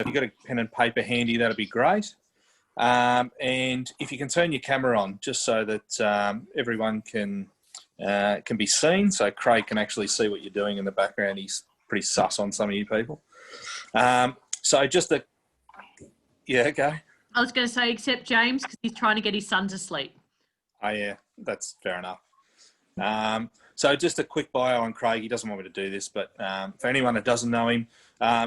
if you've got a pen and paper handy, that'd be great. And if you can turn your camera on, just so that everyone can be seen, so Craig can actually see what you're doing in the background. He's pretty sus on some of you people. So just the, yeah, okay. I was going to say, except James, because he's trying to get his son to sleep. Oh yeah, that's fair enough. So just a quick bio on Craig. He doesn't want me to do this, but for anyone that doesn't know him,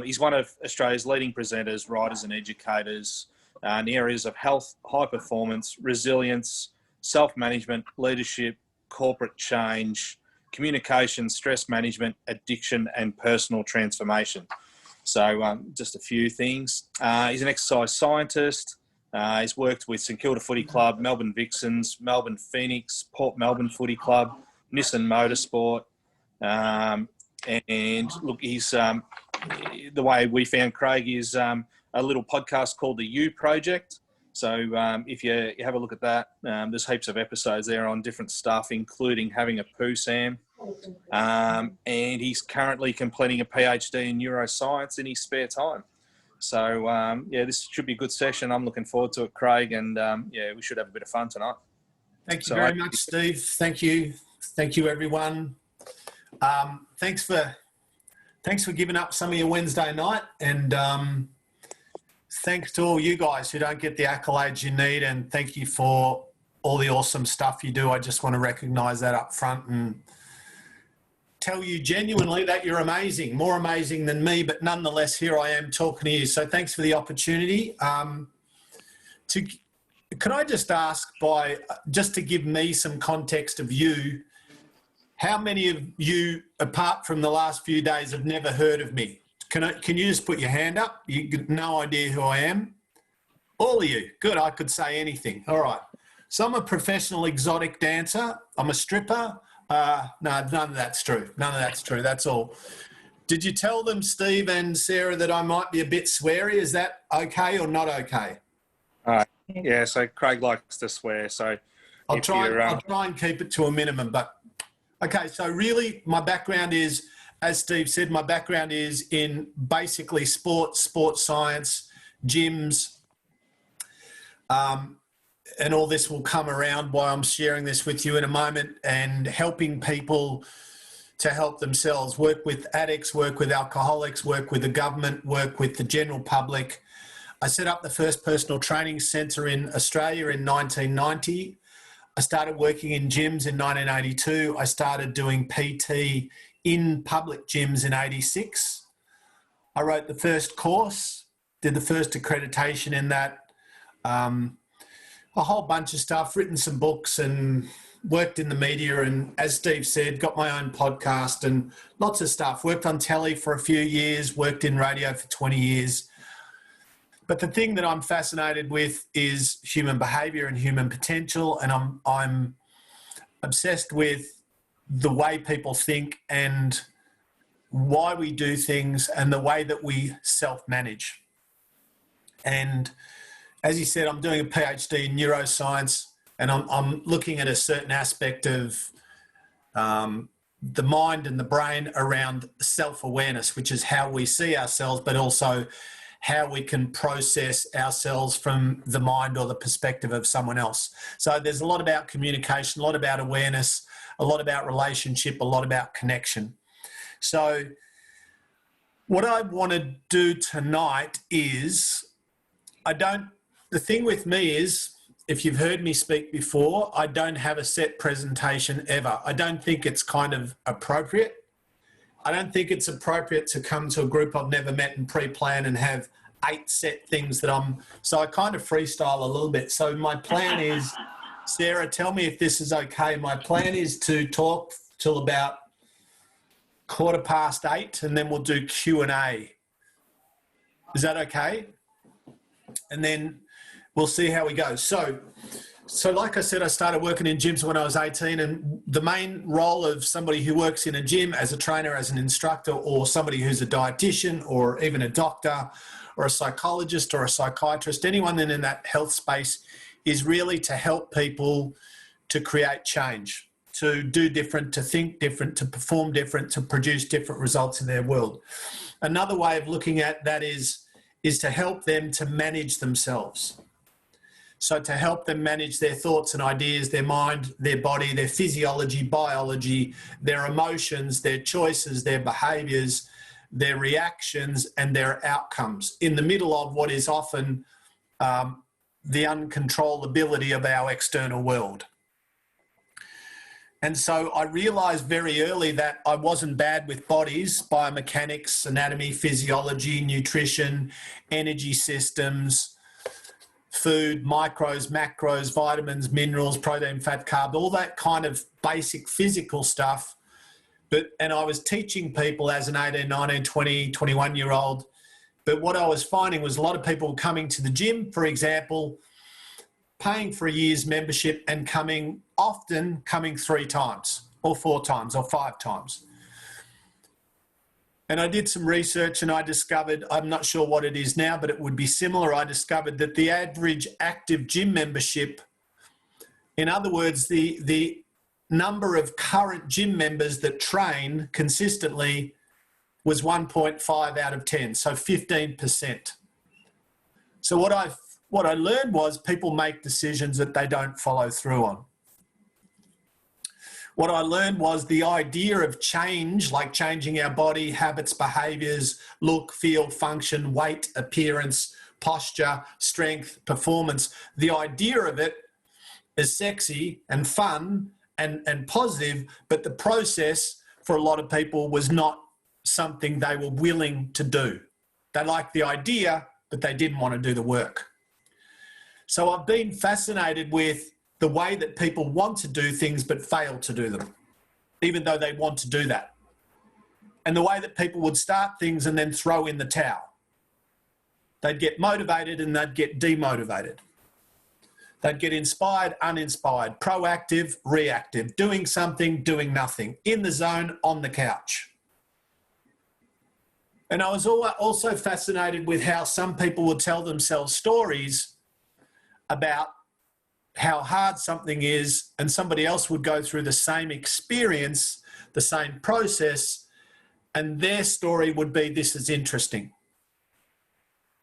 he's one of Australia's leading presenters, writers and educators in the areas of health, high performance, resilience, self-management, leadership, corporate change, communication, stress management, addiction and personal transformation. So just a few things. He's an exercise scientist. He's worked with St Kilda Footy Club, Melbourne Vixens, Melbourne Phoenix, Port Melbourne Footy Club, Nissan Motorsport. And look, he's the way we found Craig is a little podcast called The You Project. So if you have a look at that, there's heaps of episodes there on different stuff, including having a poo, Sam. And he's currently completing a PhD in neuroscience in his spare time. So, yeah, this should be a good session. I'm looking forward to it, Craig, and yeah, we should have a bit of fun tonight. Thank you very much, Steve. Thank you. Thank you, everyone. Thanks for giving up some of your Wednesday night, and thanks to all you guys who don't get the accolades you need, and thank you for all the awesome stuff you do. I just want to recognise that up front and tell you genuinely that you're amazing, more amazing than me, but nonetheless, here I am talking to you. So thanks for the opportunity. Could I just ask, just to give me some context of you, how many of you, apart from the last few days, have never heard of me? Can you just put your hand up? You got no idea who I am? All of you. Good, I could say anything. All right. So I'm a professional exotic dancer. I'm a stripper. No, none of that's true. None of that's true. That's all. Did you tell them, Steve and Sarah, that I might be a bit sweary? Is that okay or not okay? Yeah, so Craig likes to swear. So I'll try and keep it to a minimum. But okay, so really my background is, as Steve said, my background is in basically sports science, gyms, and all this will come around why I'm sharing this with you in a moment, and helping people to help themselves, work with addicts, work with alcoholics, work with the government, work with the general public. I set up the first personal training centre in Australia in 1990. I started working in gyms in 1982. I started doing PT in public gyms in 86. I wrote the first course, did the first accreditation in that, a whole bunch of stuff, written some books and worked in the media, and as Steve said, got my own podcast and lots of stuff. Worked on telly for a few years, worked in radio for 20 years. But the thing that I'm fascinated with is human behaviour and human potential, and I'm obsessed with the way people think and why we do things and the way that we self-manage. And as you said, I'm doing a PhD in neuroscience, and I'm looking at a certain aspect of the mind and the brain around self-awareness, which is how we see ourselves, but also how we can process ourselves from the mind or the perspective of someone else. So there's a lot about communication, a lot about awareness, a lot about relationship, a lot about connection. So what I want to do tonight is, the thing with me is, if you've heard me speak before, I don't have a set presentation ever. I don't think it's kind of appropriate. I don't think it's appropriate to come to a group I've never met and pre-plan and have 8 set things so I kind of freestyle a little bit. So my plan is, Sarah, tell me if this is okay. My plan is to talk till about 8:15, and then we'll do Q&A. Is that okay? And then we'll see how we go. So like I said, I started working in gyms when I was 18, and the main role of somebody who works in a gym as a trainer, as an instructor, or somebody who's a dietitian or even a doctor or a psychologist or a psychiatrist, anyone in that health space, is really to help people to create change, to do different, to think different, to perform different, to produce different results in their world. Another way of looking at that is is to help them to manage themselves. So to help them manage their thoughts and ideas, their mind, their body, their physiology, biology, their emotions, their choices, their behaviours, their reactions and their outcomes in the middle of what is often the uncontrollability of our external world. And so I realised very early that I wasn't bad with bodies, biomechanics, anatomy, physiology, nutrition, energy systems, food, micros, macros, vitamins, minerals, protein, fat, carb, all that kind of basic physical stuff. And I was teaching people as an 18, 19, 20, 21-year-old. But what I was finding was a lot of people coming to the gym, for example, paying for a year's membership and coming 3 times or 4 times or 5 times. And I did some research and I discovered, I'm not sure what it is now, but it would be similar. I discovered that the average active gym membership, in other words, the number of current gym members that train consistently was 1.5 out of 10, so 15%. So what I learned was people make decisions that they don't follow through on. What I learned was the idea of change, like changing our body, habits, behaviours, look, feel, function, weight, appearance, posture, strength, performance. The idea of it is sexy and fun and positive, but the process for a lot of people was not something they were willing to do. They liked the idea, but they didn't want to do the work. So I've been fascinated with the way that people want to do things but fail to do them, even though they want to do that. And the way that people would start things and then throw in the towel. They'd get motivated and they'd get demotivated. They'd get inspired, uninspired, proactive, reactive, doing something, doing nothing, in the zone, on the couch. And I was also fascinated with how some people would tell themselves stories about how hard something is, and somebody else would go through the same experience, the same process, and their story would be, this is interesting.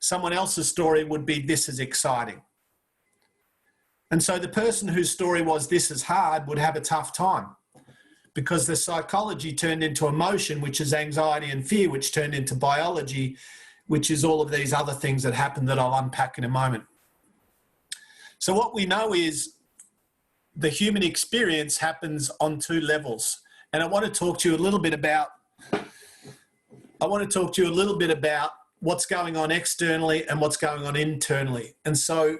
Someone else's story would be, this is exciting. And so the person whose story was, this is hard, would have a tough time, because the psychology turned into emotion, which is anxiety and fear, which turned into biology, which is all of these other things that happen that I'll unpack in a moment. So what we know is the human experience happens on 2 levels. And I want to talk to you a little bit about what's going on externally and what's going on internally. And so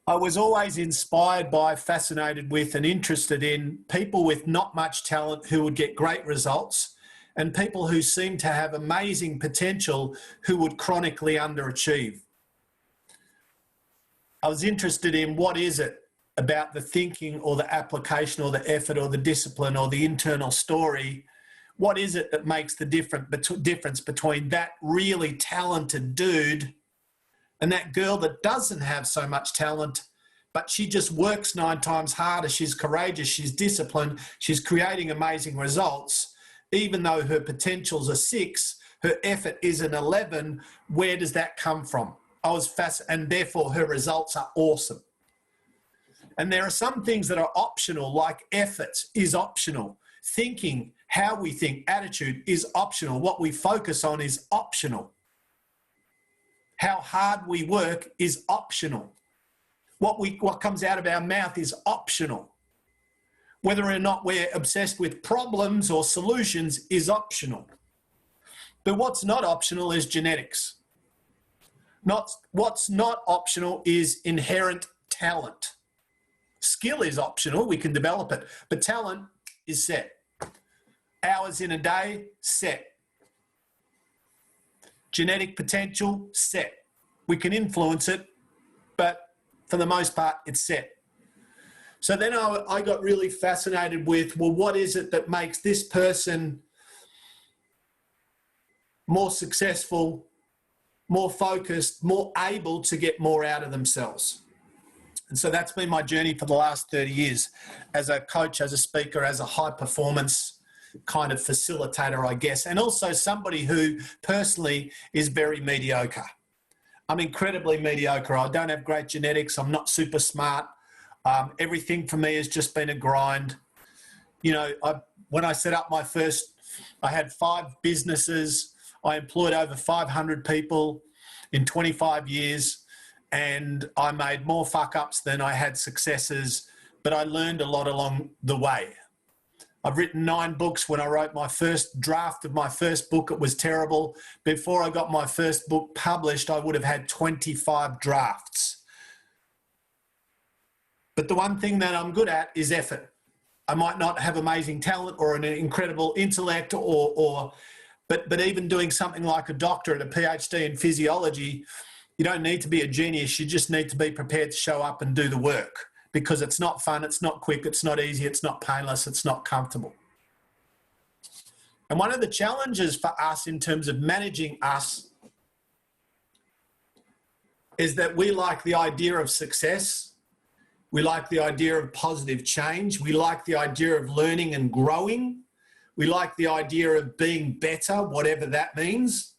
I was always inspired by, fascinated with and interested in people with not much talent who would get great results, and people who seem to have amazing potential who would chronically underachieve. I was interested in what is it about the thinking or the application or the effort or the discipline or the internal story. What is it that makes the difference between that really talented dude and that girl that doesn't have so much talent, but she just works 9 times harder, she's courageous, she's disciplined, she's creating amazing results. Even though her potentials are 6, her effort is an 11, where does that come from? I was fascinated, and therefore her results are awesome. And there are some things that are optional, like effort is optional. Thinking, how we think, attitude is optional. What we focus on is optional. How hard we work is optional. What comes out of our mouth is optional. Whether or not we're obsessed with problems or solutions is optional. But what's not optional is genetics. What's not optional is inherent talent. Skill is optional, we can develop it, but talent is set. Hours in a day, set. Genetic potential, set. We can influence it, but for the most part, it's set. So then I got really fascinated with, well, what is it that makes this person more successful, more focused, more able to get more out of themselves? And so that's been my journey for the last 30 years as a coach, as a speaker, as a high performance kind of facilitator, I guess, and also somebody who personally is very mediocre. I'm incredibly mediocre. I don't have great genetics. I'm not super smart. Everything for me has just been a grind. You know, when I set up I had 5 businesses. I employed over 500 people in 25 years, and I made more fuck-ups than I had successes, but I learned a lot along the way. I've written 9 books. When I wrote my first draft of my first book, it was terrible. Before I got my first book published, I would have had 25 drafts. But the one thing that I'm good at is effort. I might not have amazing talent or an incredible intellect but even doing something like a doctorate, a PhD in physiology, you don't need to be a genius. You just need to be prepared to show up and do the work, because it's not fun, it's not quick, it's not easy, it's not painless, it's not comfortable. And one of the challenges for us in terms of managing us is that we like the idea of success. We like the idea of positive change. We like the idea of learning and growing. We like the idea of being better, whatever that means.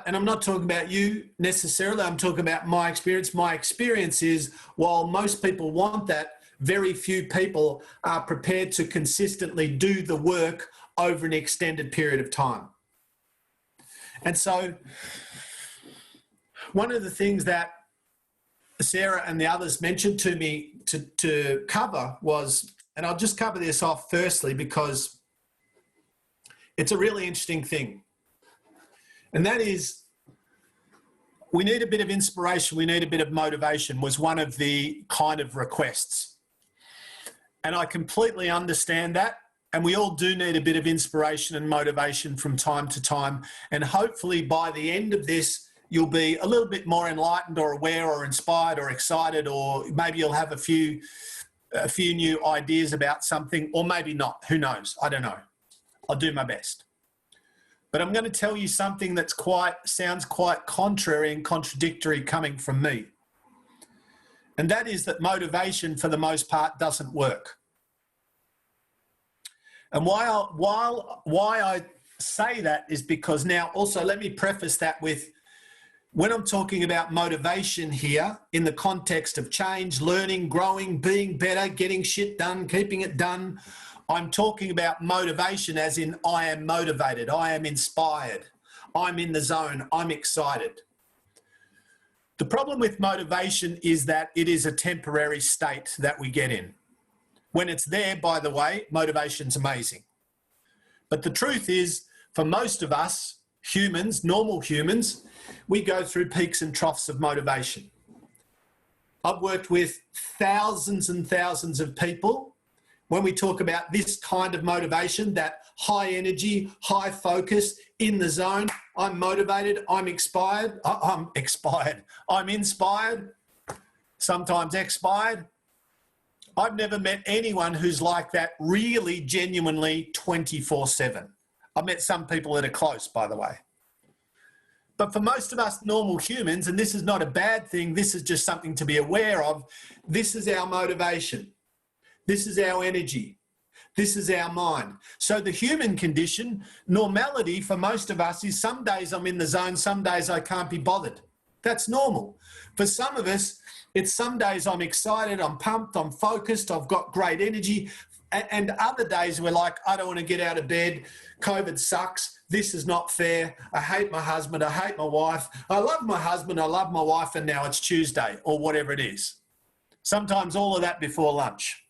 And I'm not talking about you necessarily, I'm talking about my experience. My experience is, while most people want that, very few people are prepared to consistently do the work over an extended period of time. And so one of the things that Sarah and the others mentioned to me to cover was, and I'll just cover this off firstly because it's a really interesting thing, and that is, we need a bit of inspiration, we need a bit of motivation, was one of the kind of requests. And I completely understand that, and we all do need a bit of inspiration and motivation from time to time, and hopefully by the end of this, you'll be a little bit more enlightened or aware or inspired or excited, or maybe you'll have a few new ideas about something, or maybe not. Who knows? I don't know. I'll do my best. But I'm going to tell you something that sounds quite contrary and contradictory coming from me. And that is that motivation, for the most part, doesn't work. And why I say that is because, now also let me preface that with, when I'm talking about motivation here in the context of change, learning, growing, being better, getting shit done, keeping it done, I'm talking about motivation as in I am motivated, I am inspired, I'm in the zone, I'm excited. The problem with motivation is that it is a temporary state that we get in. When it's there, by the way, motivation's amazing. But the truth is, for most of us, humans, normal humans, we go through peaks and troughs of motivation. I've worked with thousands and thousands of people. When we talk about this kind of motivation, that high energy, high focus, in the zone, I'm motivated, I'm inspired, sometimes expired. I've never met anyone who's like that really, genuinely 24/7. I've met some people that are close, by the way. But for most of us normal humans, and this is not a bad thing, this is just something to be aware of, this is our motivation. This is our energy. This is our mind. So the human condition, normality for most of us, is some days I'm in the zone, some days I can't be bothered. That's normal. For some of us, it's some days I'm excited, I'm pumped, I'm focused, I've got great energy. And other days we're like, I don't want to get out of bed, COVID sucks, this is not fair, I hate my husband, I hate my wife, I love my husband, I love my wife, and now it's Tuesday, or whatever it is. Sometimes all of that before lunch.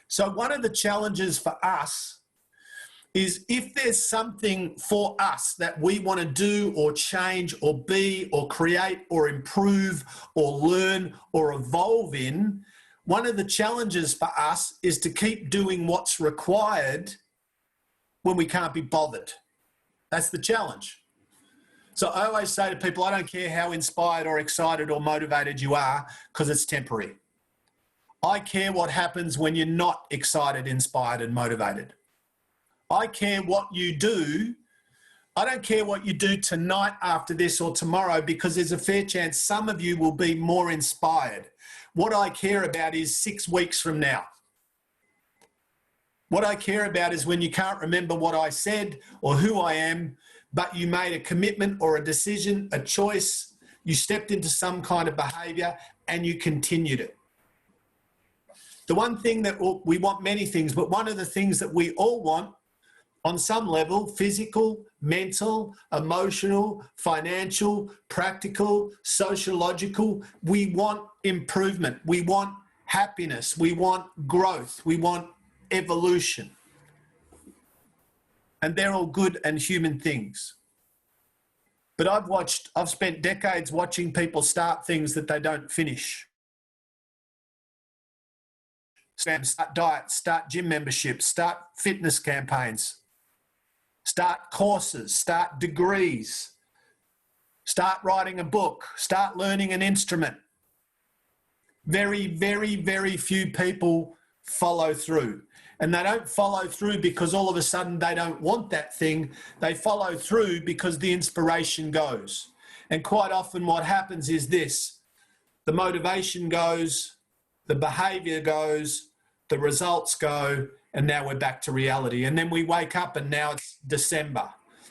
So one of the challenges for us is, if there's something for us that we want to do or change or be or create or improve or learn or evolve in, one of the challenges for us is to keep doing what's required when we can't be bothered. That's the challenge. So I always say to people, I don't care how inspired or excited or motivated you are, because it's temporary. I care what happens when you're not excited, inspired, and motivated. I care what you do. I don't care what you do tonight after this or tomorrow, because there's a fair chance some of you will be more inspired. What I care about is 6 weeks from now. What I care about is when you can't remember what I said or who I am, but you made a commitment or a decision, a choice, you stepped into some kind of behavior and you continued it. The one thing that we want many things, but one of the things that we all want on some level, physical, mental, emotional, financial, practical, sociological, we want improvement. We want happiness. We want growth. We want evolution. And they're all good and human things. But I've spent decades watching people start things that they don't finish. Start diets, start gym memberships, start fitness campaigns, start courses, start degrees, start writing a book, start learning an instrument. Very, very, very few people follow through. And they don't follow through because all of a sudden they don't want that thing. They follow through because the inspiration goes. And quite often what happens is this: the motivation goes, the behavior goes, the results go, and now we're back to reality. And then we wake up and now it's December.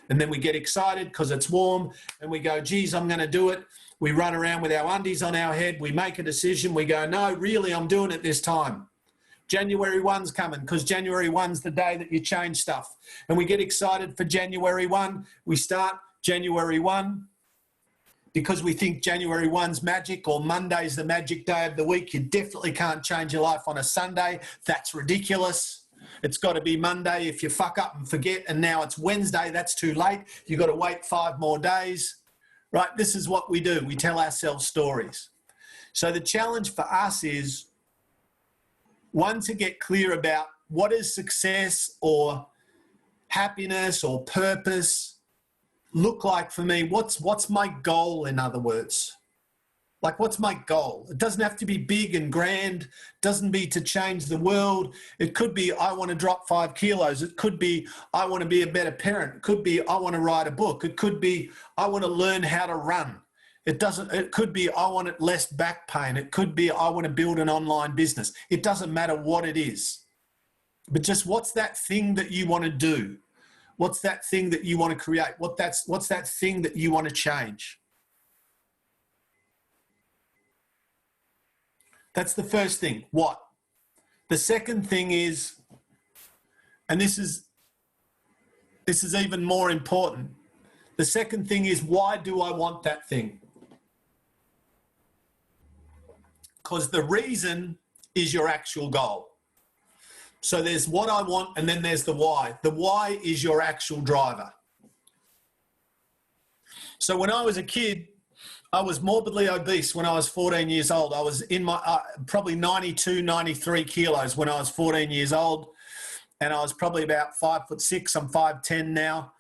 And then we get excited because it's warm and we go, geez, I'm going to do it. We run around with our undies on our head. We make a decision. We go, no, really, I'm doing it this time. January 1's coming because January 1's the day that you change stuff. And we get excited for January 1. We start January 1 because we think January 1's magic, or Monday's the magic day of the week. You definitely can't change your life on a Sunday. That's ridiculous. It's got to be Monday. If you fuck up and forget and now it's Wednesday, that's too late. You've got to wait 5 more days. Right? This is what we do. We tell ourselves stories. So the challenge for us is, one, to get clear about what is success or happiness or purpose look like for me. What's my goal, in other words? Like, what's my goal? It doesn't have to be big and grand. It doesn't be to change the world. It could be, I want to drop 5 kilos. It could be, I want to be a better parent. It could be, I want to write a book. It could be, I want to learn how to run. It could be, I want less back pain. It could be, I want to build an online business. It doesn't matter what it is. But just what's that thing that you want to do? What's that thing that you want to create? What's that thing that you want to change? That's the first thing. What? The second thing is, and this is even more important. The second thing is, why do I want that thing? Because the reason is your actual goal. So there's what I want, and then there's the why. The why is your actual driver. So when I was a kid, I was morbidly obese when I was 14 years old. I was in my probably 92, 93 kilos when I was 14 years old. And I was probably about 5'6". I'm 5'10" now,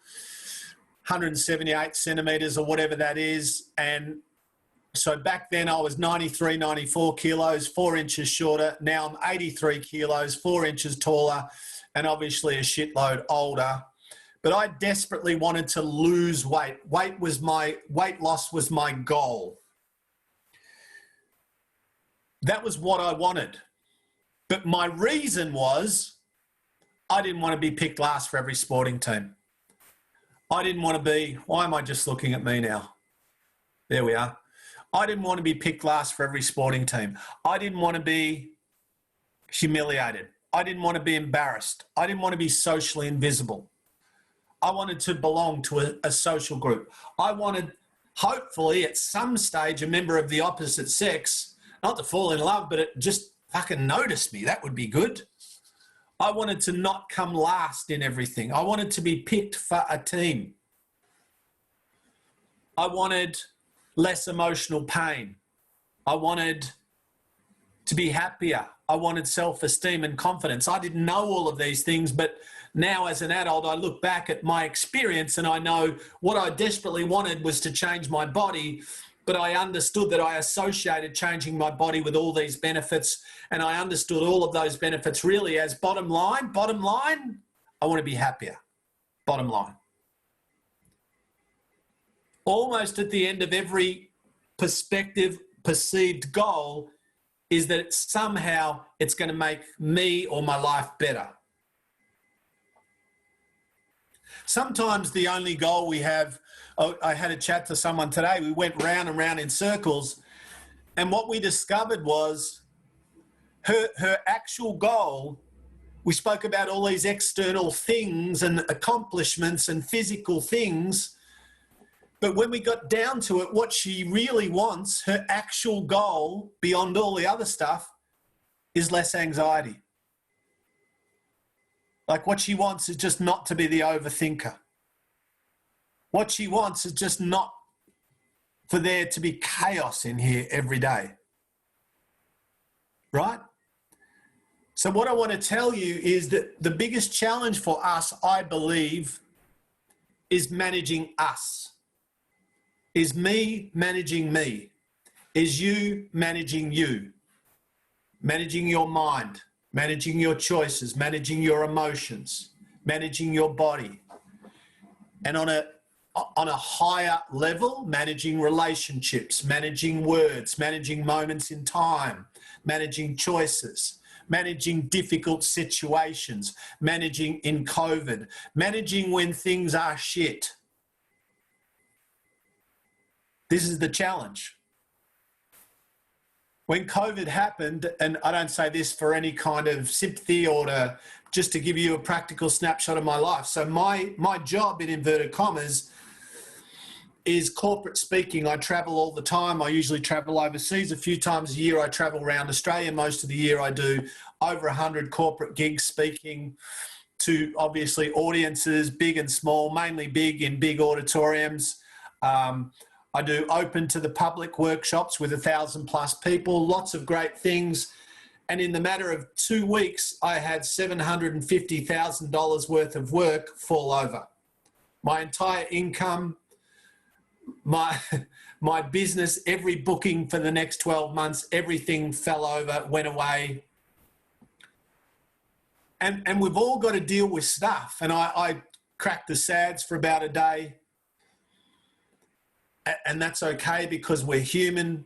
178 centimeters or whatever that is. And so back then I was 93, 94 kilos, 4 inches shorter. Now I'm 83 kilos, 4 inches taller, and obviously a shitload older. But I desperately wanted to lose weight. Weight loss was my goal. That was what I wanted. But my reason was, I didn't want to be picked last for every sporting team. I didn't want to be, why am I just looking at me now? There we are. I didn't want to be picked last for every sporting team. I didn't want to be humiliated. I didn't want to be embarrassed. I didn't want to be socially invisible. I wanted to belong to a social group. I wanted, hopefully, at some stage, a member of the opposite sex, not to fall in love, but just fucking notice me. That would be good. I wanted to not come last in everything. I wanted to be picked for a team. I wanted less emotional pain. I wanted to be happier. I wanted self-esteem and confidence. I didn't know all of these things, but now as an adult, I look back at my experience and I know what I desperately wanted was to change my body, but I understood that I associated changing my body with all these benefits, and I understood all of those benefits really as bottom line, I want to be happier. Bottom line. Almost at the end of every perceived goal is that somehow it's going to make me or my life better. Sometimes the only goal we have, I had a chat to someone today, we went round and round in circles, and what we discovered was her actual goal, we spoke about all these external things and accomplishments and physical things, but when we got down to it, what she really wants, her actual goal, beyond all the other stuff, is less anxiety. Like, what she wants is just not to be the overthinker. What she wants is just not for there to be chaos in here every day. Right? So what I want to tell you is that the biggest challenge for us, I believe, is managing us. Is me managing me? Is you managing you? Managing your mind, managing your choices, managing your emotions, managing your body. And on a higher level, managing relationships, managing words, managing moments in time, managing choices, managing difficult situations, managing in COVID, managing when things are shit. This is the challenge. When COVID happened, and I don't say this for any kind of sympathy or just to give you a practical snapshot of my life. So my job, in inverted commas, is corporate speaking. I travel all the time. I usually travel overseas a few times a year. I travel around Australia. Most of the year I do over 100 corporate gigs speaking to, obviously, audiences, big and small, mainly big in big auditoriums. I do open to the public workshops with 1,000+ people, lots of great things. And in the matter of 2 weeks, I had $750,000 worth of work fall over. My entire income, my business, every booking for the next 12 months, everything fell over, went away. And we've all got to deal with stuff. And I cracked the SADs for about a day. And that's okay because we're human.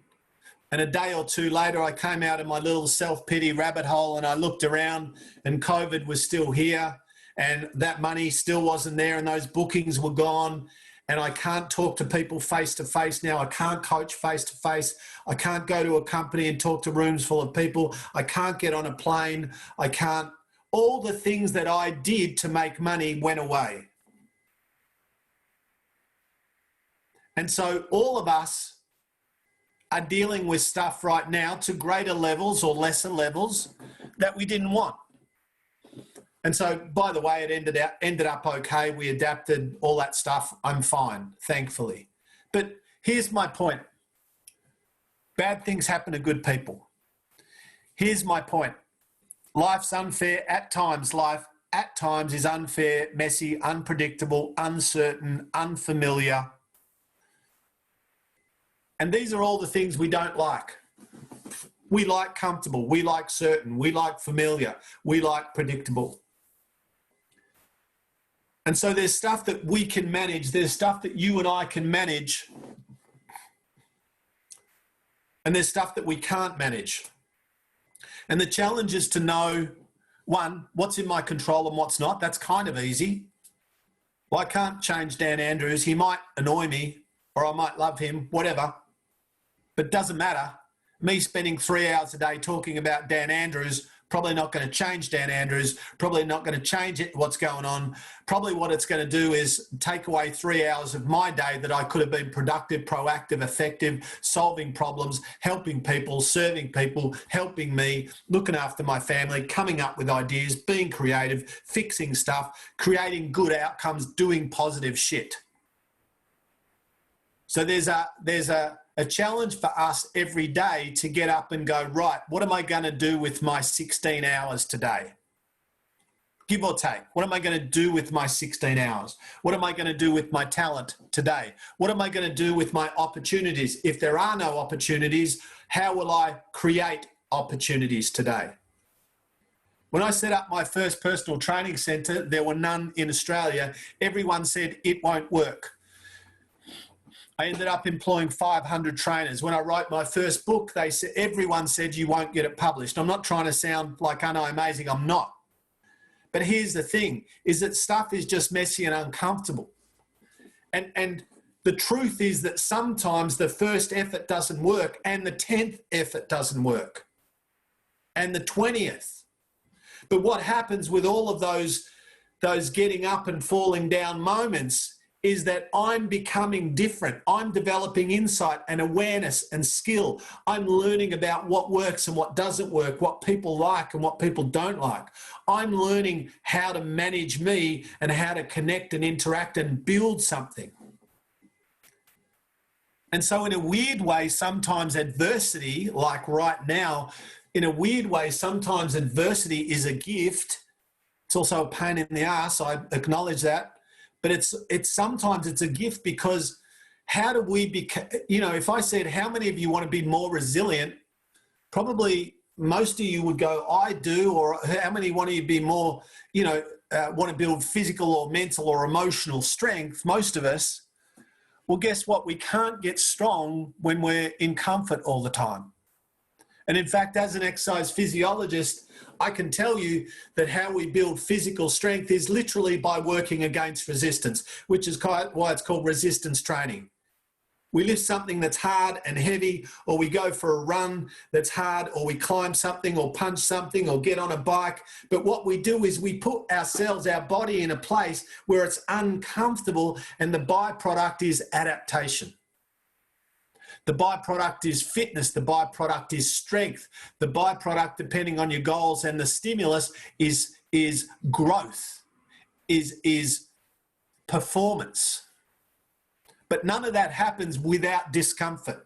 And a day or two later, I came out of my little self-pity rabbit hole and I looked around and COVID was still here and that money still wasn't there and those bookings were gone. And I can't talk to people face-to-face now. I can't coach face-to-face. I can't go to a company and talk to rooms full of people. I can't get on a plane. I can't. All the things that I did to make money went away. And so all of us are dealing with stuff right now to greater levels or lesser levels that we didn't want. And so, by the way, it ended up okay. We adapted, all that stuff. I'm fine, thankfully. But here's my point. Bad things happen to good people. Here's my point. Life's unfair at times. Life at times is unfair, messy, unpredictable, uncertain, unfamiliar. And these are all the things we don't like. We like comfortable, we like certain, we like familiar, we like predictable. And so there's stuff that we can manage, there's stuff that you and I can manage, and there's stuff that we can't manage. And the challenge is to know, one, what's in my control and what's not. That's kind of easy. Well, I can't change Dan Andrews. He might annoy me or I might love him, whatever. But it doesn't matter. Me spending 3 hours a day talking about Dan Andrews, probably not going to change Dan Andrews, probably not going to change it, what's going on. Probably what it's going to do is take away 3 hours of my day that I could have been productive, proactive, effective, solving problems, helping people, serving people, helping me, looking after my family, coming up with ideas, being creative, fixing stuff, creating good outcomes, doing positive shit. So there's a challenge for us every day to get up and go, right, what am I going to do with my 16 hours today? Give or take. What am I going to do with my 16 hours? What am I going to do with my talent today? What am I going to do with my opportunities? If there are no opportunities, how will I create opportunities today? When I set up my first personal training centre, there were none in Australia. Everyone said it won't work. I ended up employing 500 trainers. When I wrote my first book, everyone said you won't get it published. I'm not trying to sound like, I know, amazing. I'm not. But here's the thing, is that stuff is just messy and uncomfortable. And the truth is that sometimes the first effort doesn't work and the 10th effort doesn't work and the 20th. But what happens with all of those getting up and falling down moments is that I'm becoming different. I'm developing insight and awareness and skill. I'm learning about what works and what doesn't work, what people like and what people don't like. I'm learning how to manage me and how to connect and interact and build something. And so in a weird way, sometimes adversity, like right now, in a weird way, sometimes adversity is a gift. It's also a pain in the ass, I acknowledge that. But it's sometimes it's a gift, because how do we become, if I said, how many of you want to be more resilient? Probably most of you would go, I do. Or how many want to be more, want to build physical or mental or emotional strength? Most of us. Well, guess what? We can't get strong when we're in comfort all the time. And in fact, as an exercise physiologist, I can tell you that how we build physical strength is literally by working against resistance, which is why it's called resistance training. We lift something that's hard and heavy, or we go for a run that's hard, or we climb something or punch something or get on a bike. But what we do is we put ourselves, our body, in a place where it's uncomfortable, and the byproduct is adaptation. The byproduct is fitness. The byproduct is strength. The byproduct, depending on your goals and the stimulus, is growth, is performance. But none of that happens without discomfort,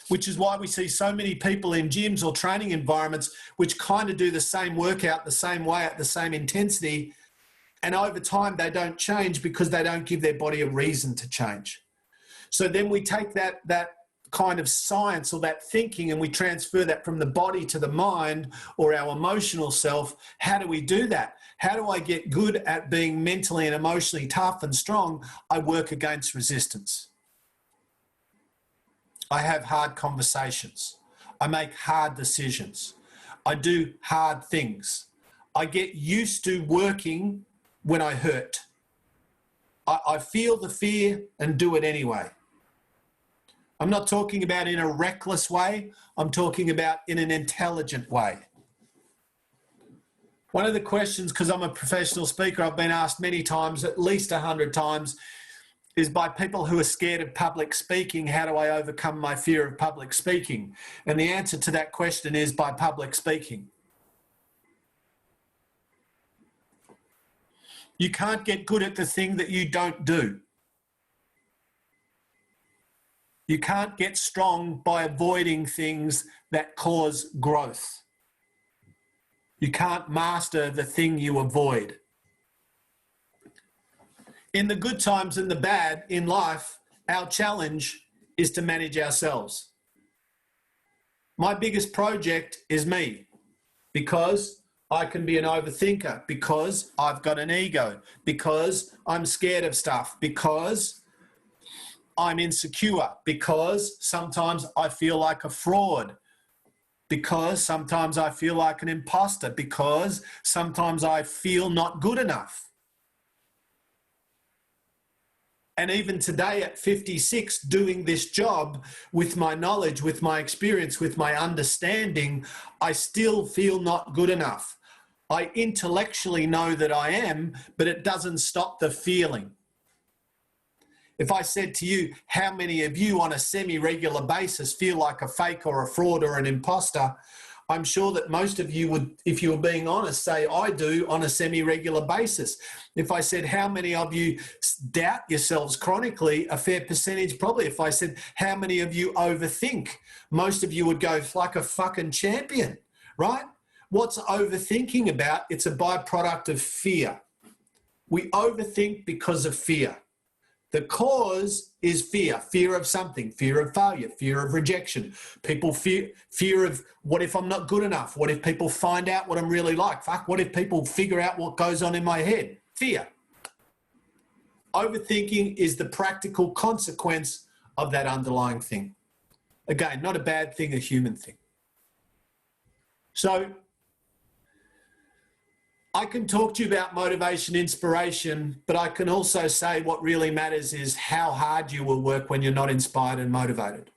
which is why we see so many people in gyms or training environments which kind of do the same workout the same way at the same intensity, and over time they don't change because they don't give their body a reason to change. So then we take that kind of science or that thinking and we transfer that from the body to the mind or our emotional self. How do we do that? How do I get good at being mentally and emotionally tough and strong? I work against resistance. I have hard conversations. I make hard decisions. I do hard things. I get used to working when I hurt. I feel the fear and do it anyway. I'm not talking about in a reckless way. I'm talking about in an intelligent way. One of the questions, because I'm a professional speaker, I've been asked many times, at least 100 times, is by people who are scared of public speaking, how do I overcome my fear of public speaking? And the answer to that question is by public speaking. You can't get good at the thing that you don't do. You can't get strong by avoiding things that cause growth. You can't master the thing you avoid. In the good times and the bad in life, our challenge is to manage ourselves. My biggest project is me, because I can be an overthinker, because I've got an ego, because I'm scared of stuff, because I'm insecure, because sometimes I feel like a fraud, because sometimes I feel like an imposter, because sometimes I feel not good enough. And even today at 56, doing this job with my knowledge, with my experience, with my understanding, I still feel not good enough. I intellectually know that I am, but it doesn't stop the feeling. If I said to you, how many of you on a semi-regular basis feel like a fake or a fraud or an imposter, I'm sure that most of you would, if you were being honest, say, I do on a semi-regular basis. If I said, how many of you doubt yourselves chronically, a fair percentage probably. If I said, how many of you overthink, most of you would go like a fucking champion, right? What's overthinking about? It's a byproduct of fear. We overthink because of fear. The cause is fear, fear of something, fear of failure, fear of rejection. People fear of, what if I'm not good enough? What if people find out what I'm really like? Fuck, what if people figure out what goes on in my head? Fear. Overthinking is the practical consequence of that underlying thing. Again, not a bad thing, a human thing. So I can talk to you about motivation, inspiration, but I can also say what really matters is how hard you will work when you're not inspired and motivated.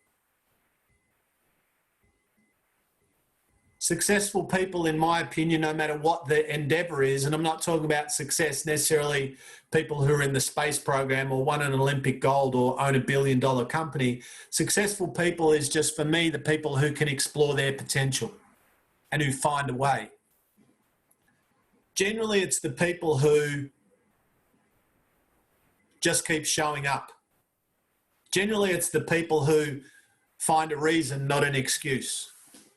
Successful people, in my opinion, no matter what the endeavor is, and I'm not talking about success necessarily people who are in the space program or won an Olympic gold or own $1 billion company. Successful people is just, for me, the people who can explore their potential and who find a way. Generally, it's the people who just keep showing up. Generally, it's the people who find a reason, not an excuse.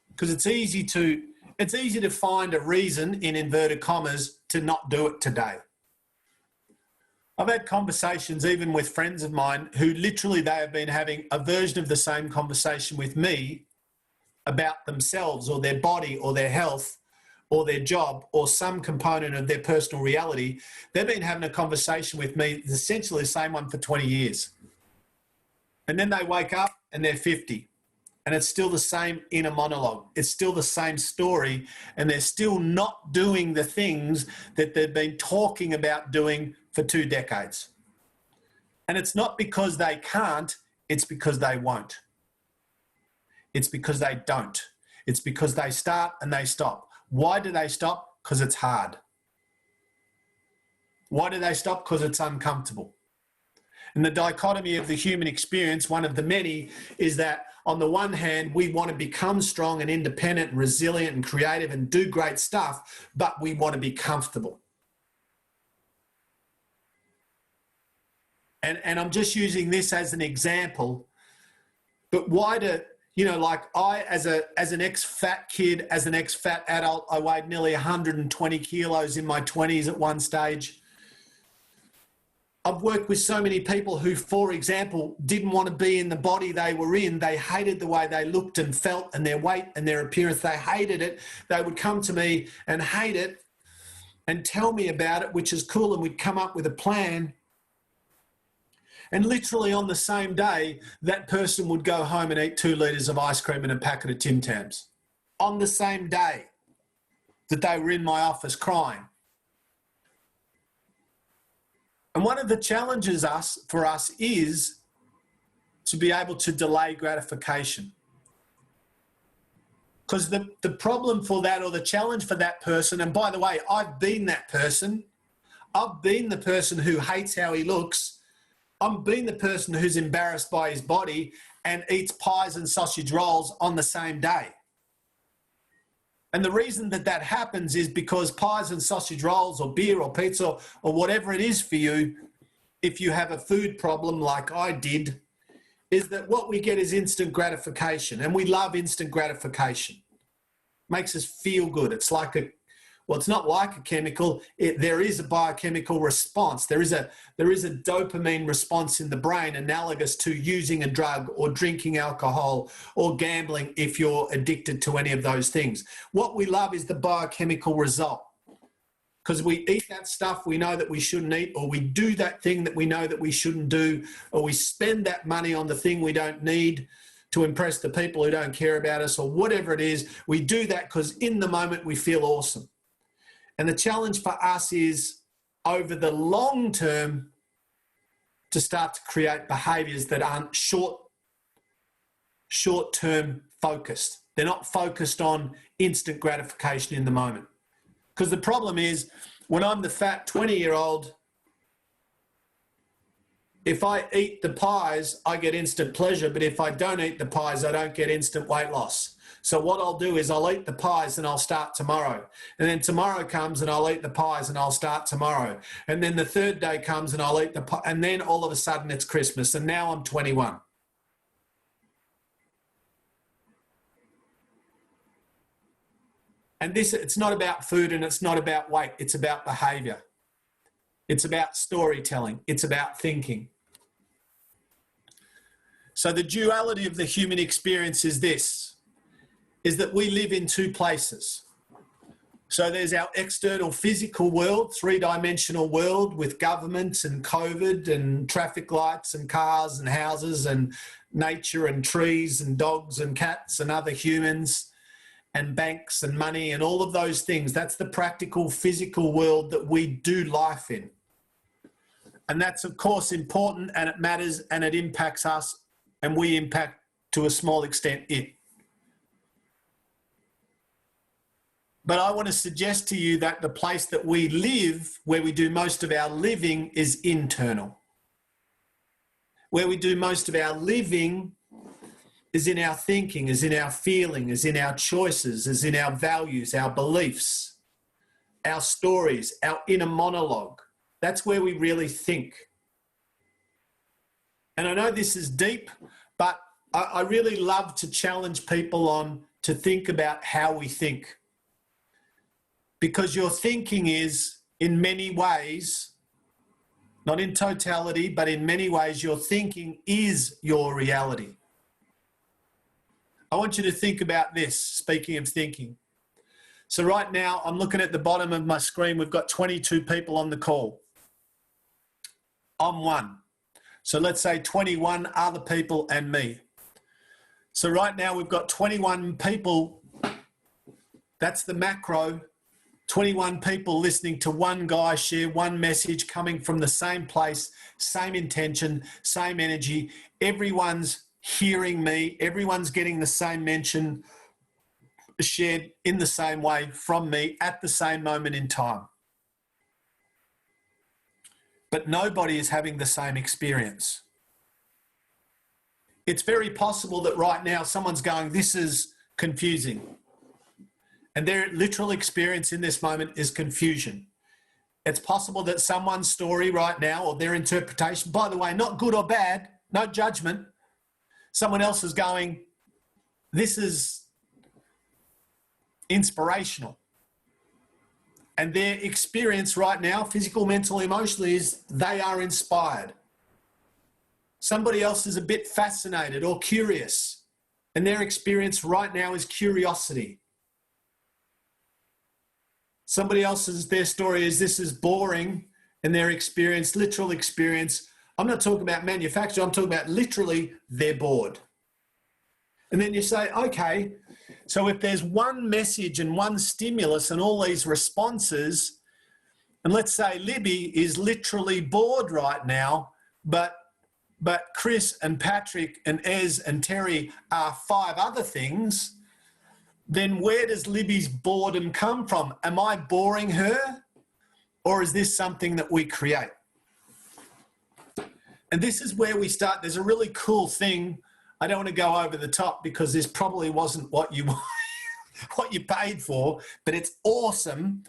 Because it's easy to find a reason, in inverted commas, to not do it today. I've had conversations even with friends of mine who literally they have been having a version of the same conversation with me about themselves or their body or their health or their job or some component of their personal reality. They've been having a conversation with me, essentially the same one for 20 years. And then they wake up and they're 50. And it's still the same inner monologue. It's still the same story. And they're still not doing the things that they've been talking about doing for 2 decades. And it's not because they can't, it's because they won't. It's because they don't. It's because they start and they stop. Why do they stop? Because it's hard. Why do they stop? Because it's uncomfortable. And the dichotomy of the human experience, one of the many, is that on the one hand, we want to become strong and independent and resilient and creative and do great stuff, but we want to be comfortable. And I'm just using this as an example, but why do, like I, as an ex-fat kid, as an ex-fat adult, I weighed nearly 120 kilos in my 20s at one stage. I've worked with so many people who, for example, didn't want to be in the body they were in. They hated the way they looked and felt and their weight and their appearance. They hated it. They would come to me and hate it and tell me about it, which is cool. And we'd come up with a plan. And literally on the same day, that person would go home and eat 2 litres of ice cream and a packet of Tim Tams. On the same day that they were in my office crying. And one of the challenges for us is to be able to delay gratification. Because the problem for that, or the challenge for that person, and by the way, I've been that person. I've been the person who hates how he looks. I've been the person who's embarrassed by his body and eats pies and sausage rolls on the same day. And the reason that happens is because pies and sausage rolls or beer or pizza or whatever it is for you, if you have a food problem like I did, is that what we get is instant gratification. And we love instant gratification. Makes us feel good. It's like it's not like a chemical. There is a biochemical response. There is a dopamine response in the brain analogous to using a drug or drinking alcohol or gambling if you're addicted to any of those things. What we love is the biochemical result. Because we eat that stuff we know that we shouldn't eat, or we do that thing that we know that we shouldn't do, or we spend that money on the thing we don't need to impress the people who don't care about us, or whatever it is. We do that because in the moment we feel awesome. And the challenge for us is, over the long term, to start to create behaviours that aren't short-term focused. They're not focused on instant gratification in the moment. Because the problem is, when I'm the fat 20-year-old, if I eat the pies, I get instant pleasure. But if I don't eat the pies, I don't get instant weight loss. So what I'll do is I'll eat the pies and I'll start tomorrow. And then tomorrow comes and I'll eat the pies and I'll start tomorrow. And then the third day comes and I'll eat the pie. And then all of a sudden it's Christmas and now I'm 21. And it's not about food and it's not about weight. It's about behavior. It's about storytelling. It's about thinking. So the duality of the human experience is this, is that we live in 2 places. So there's our external physical world, 3-dimensional world with governments and COVID and traffic lights and cars and houses and nature and trees and dogs and cats and other humans. and banks and money and all of those things. That's the practical, physical world that we do life in. And that's, of course, important, and it matters, and it impacts us, and we impact, to a small extent, it. But I want to suggest to you that the place that we live, where we do most of our living, is internal. Where we do most of our living is in our thinking, is in our feeling, is in our choices, is in our values, our beliefs, our stories, our inner monologue. That's where we really think. And I know this is deep, but I really love to challenge people on to think about how we think. Because your thinking is, in many ways, not in totality, but in many ways, your thinking is your reality. I want you to think about this, speaking of thinking. So right now, I'm looking at the bottom of my screen. We've got 22 people on the call. I'm one. So let's say 21 other people and me. So right now, we've got 21 people. That's the macro. 21 people listening to one guy share one message, coming from the same place, same intention, same energy. Everyone's hearing me. Everyone's getting the same mention shared in the same way from me at the same moment in time. But nobody is having the same experience. It's very possible that right now someone's going, this is confusing. And their literal experience in this moment is confusion. It's possible that someone's story right now, or their interpretation, by the way, not good or bad, no judgment, someone else is going, this is inspirational. And their experience right now, physical, mental, emotionally, is they are inspired. Somebody else is a bit fascinated or curious, and their experience right now is curiosity. Somebody else's, their story is this is boring, and their experience, literal experience, I'm not talking about manufacture, I'm talking about literally they're bored. And then you say, okay, so if there's one message and one stimulus and all these responses, and let's say Libby is literally bored right now, but Chris and Patrick and Ez and Terry are 5 other things, then where does Libby's boredom come from? Am I boring her? Or is this something that we create? And this is where we start. There's a really cool thing. I don't want to go over the top because this probably wasn't what you what you paid for, but it's awesome.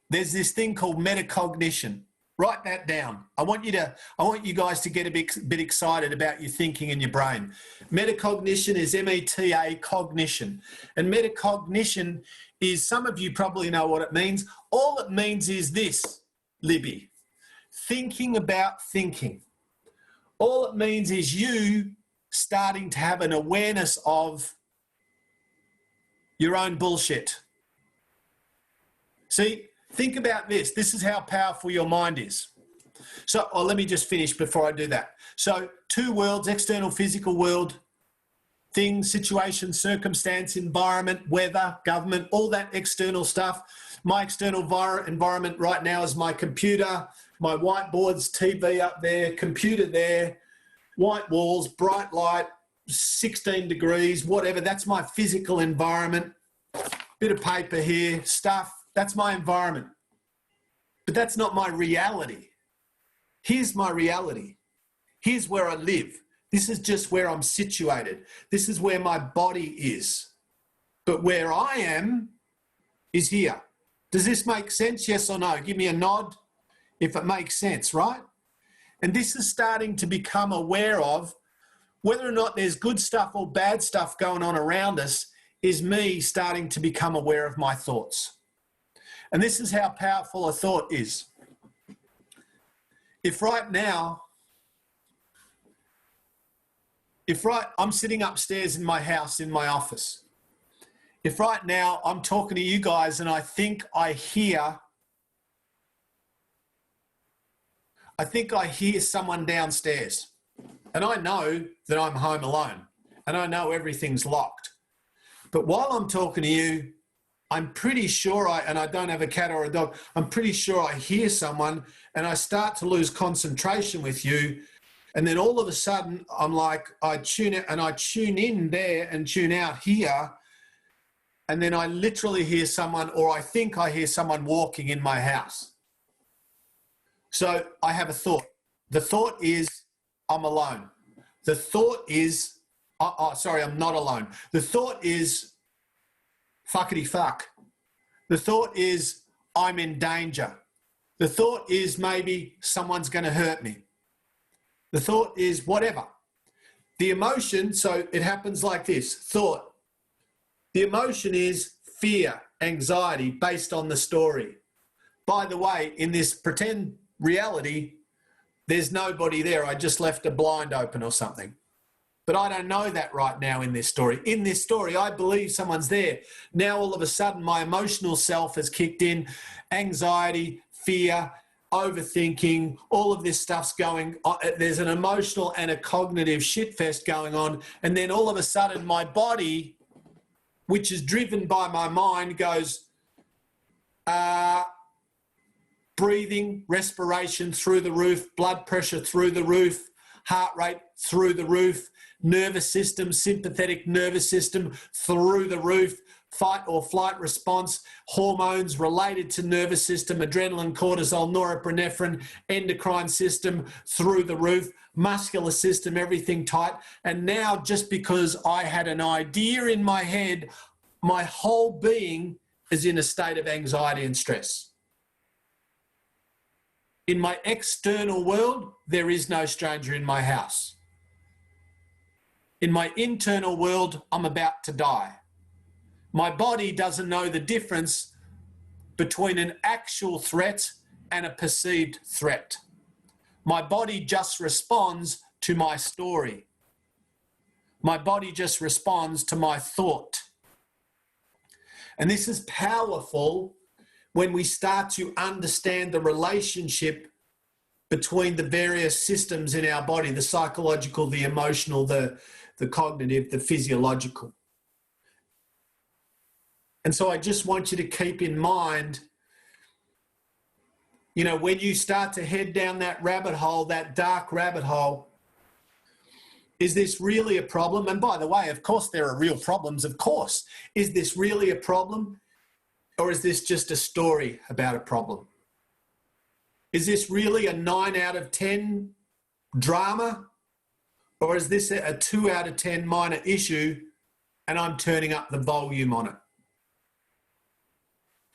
There's this thing called metacognition. Write that down. I want you guys to get a bit excited about your thinking and your brain. Metacognition is M-E-T-A cognition. And metacognition is, some of you probably know what it means. All it means is this, Libby, thinking about thinking. All it means is you starting to have an awareness of your own bullshit. See, think about this. This is how powerful your mind is. So, let me just finish before I do that. So, 2 worlds, external physical world, things, situation, circumstance, environment, weather, government, all that external stuff. My external environment right now is my computer, my whiteboards, TV up there, computer there, white walls, bright light, 16 degrees, whatever. That's my physical environment. Bit of paper here, stuff. That's my environment. But that's not my reality. Here's my reality. Here's where I live. This is just where I'm situated. This is where my body is. But where I am is here. Does this make sense? Yes or no? Give me a nod if it makes sense, right? And this is starting to become aware of whether or not there's good stuff or bad stuff going on around us, is me starting to become aware of my thoughts. And this is how powerful a thought is. If right now, I'm sitting upstairs in my house, in my office. If right now I'm talking to you guys and I think I hear someone downstairs, and I know that I'm home alone, and I know everything's locked. But while I'm talking to you, I'm pretty sure and I don't have a cat or a dog, I'm pretty sure I hear someone and I start to lose concentration with you. And then all of a sudden I'm like, I tune in there and tune out here. And then I literally hear someone, or I think I hear someone walking in my house. So I have a thought. The thought is, I'm alone. The thought is, I'm not alone. The thought is, fuckity fuck. The thought is, I'm in danger. The thought is, maybe someone's going to hurt me. The thought is whatever. The emotion, so it happens like this, thought. The emotion is fear, anxiety based on the story. By the way, in this pretend reality, there's nobody there. I just left a blind open or something. But I don't know that right now in this story. In this story, I believe someone's there. Now, all of a sudden, my emotional self has kicked in. Anxiety, fear, overthinking, all of this stuff's going on. There's an emotional and a cognitive shitfest going on. And then all of a sudden, my body, which is driven by my mind, goes, breathing, respiration through the roof, blood pressure through the roof, heart rate through the roof, nervous system, sympathetic nervous system through the roof, fight or flight response, hormones related to nervous system, adrenaline, cortisol, norepinephrine, endocrine system through the roof, muscular system, everything tight. And now, just because I had an idea in my head, my whole being is in a state of anxiety and stress. In my external world, there is no stranger in my house. In my internal world, I'm about to die. My body doesn't know the difference between an actual threat and a perceived threat. My body just responds to my story. My body just responds to my thought. And this is powerful when we start to understand the relationship between the various systems in our body, the psychological, the emotional, the cognitive, the physiological. And so I just want you to keep in mind, you know, when you start to head down that rabbit hole, that dark rabbit hole, is this really a problem? And by the way, of course, there are real problems, of course. Is this really a problem? Or is this just a story about a problem? Is this really a 9 out of 10 drama? Or is this a 2 out of 10 minor issue and I'm turning up the volume on it?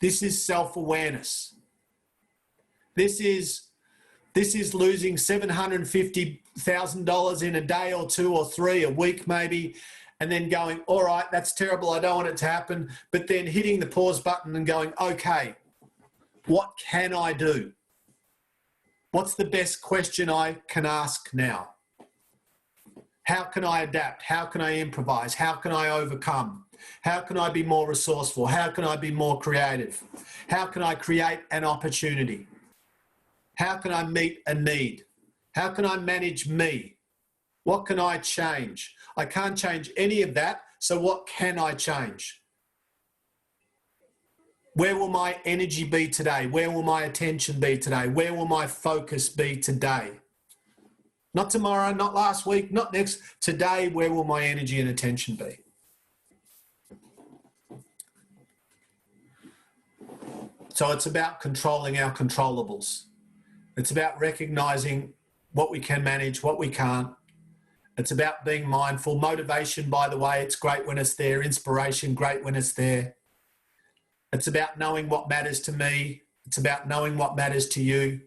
This is self-awareness. This is losing $750,000 in a day or 2 or 3, a week maybe, and then going, all right, that's terrible, I don't want it to happen, but then hitting the pause button and going, okay, what can I do? What's the best question I can ask now? How can I adapt? How can I improvise? How can I overcome? How can I be more resourceful? How can I be more creative? How can I create an opportunity? How can I meet a need? How can I manage me? What can I change? I can't change any of that, so what can I change? Where will my energy be today? Where will my attention be today? Where will my focus be today? Not tomorrow, not last week, not next. Today, where will my energy and attention be? So it's about controlling our controllables. It's about recognizing what we can manage, what we can't. It's about being mindful. Motivation, by the way, it's great when it's there. Inspiration, great when it's there. It's about knowing what matters to me. It's about knowing what matters to you.